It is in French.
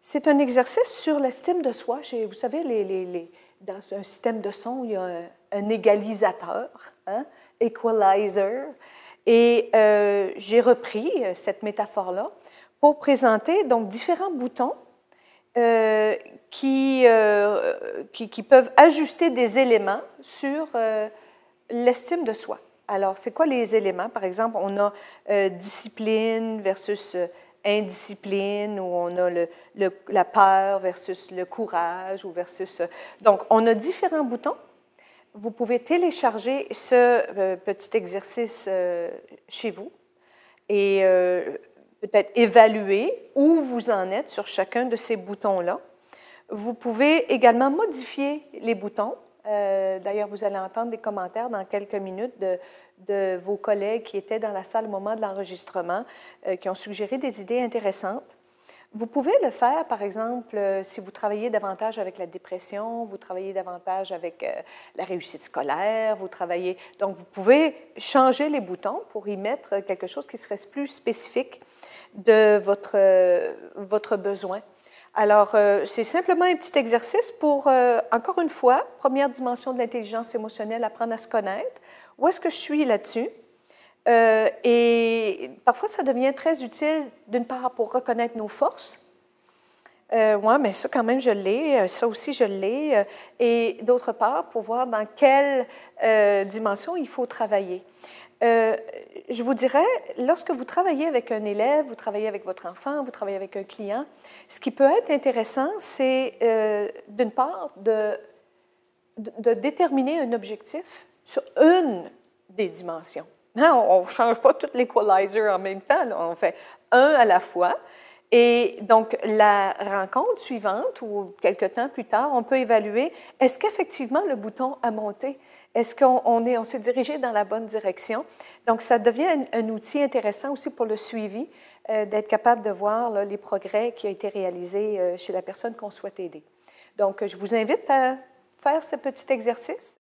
C'est un exercice sur l'estime de soi. Vous savez, dans un système de son, il y a un égalisateur, hein, equalizer. Et j'ai repris cette métaphore-là pour présenter donc différents boutons qui peuvent ajuster des éléments sur l'estime de soi. Alors, c'est quoi les éléments? Par exemple, on a discipline versus indiscipline, ou on a la peur versus le courage, ou versus... Donc, on a différents boutons. Vous pouvez télécharger ce petit exercice chez vous et peut-être évaluer où vous en êtes sur chacun de ces boutons-là. Vous pouvez également modifier les boutons. D'ailleurs, vous allez entendre des commentaires dans quelques minutes de vos collègues qui étaient dans la salle au moment de l'enregistrement, qui ont suggéré des idées intéressantes. Vous pouvez le faire, par exemple, si vous travaillez davantage avec la dépression, vous travaillez davantage avec la réussite scolaire, donc vous pouvez changer les boutons pour y mettre quelque chose qui serait plus spécifique de votre besoin. Alors, c'est simplement un petit exercice pour, encore une fois, première dimension de l'intelligence émotionnelle, apprendre à se connaître. Où est-ce que je suis là-dessus? Et parfois, ça devient très utile, d'une part, pour reconnaître nos forces. Oui, mais ça, quand même, je l'ai. Ça aussi, je l'ai. Et d'autre part, pour voir dans quelle dimension il faut travailler. Je vous dirais, lorsque vous travaillez avec un élève, vous travaillez avec votre enfant, vous travaillez avec un client, ce qui peut être intéressant, c'est d'une part de déterminer un objectif sur une des dimensions. On ne change pas tout l'equalizer en même temps, là. On fait un à la fois. Et donc, la rencontre suivante, ou quelques temps plus tard, on peut évaluer, est-ce qu'effectivement le bouton a monté? Est-ce qu'on s'est dirigé dans la bonne direction? Donc, ça devient un outil intéressant aussi pour le suivi, d'être capable de voir là, les progrès qui ont été réalisés chez la personne qu'on souhaite aider. Donc, je vous invite à faire ce petit exercice.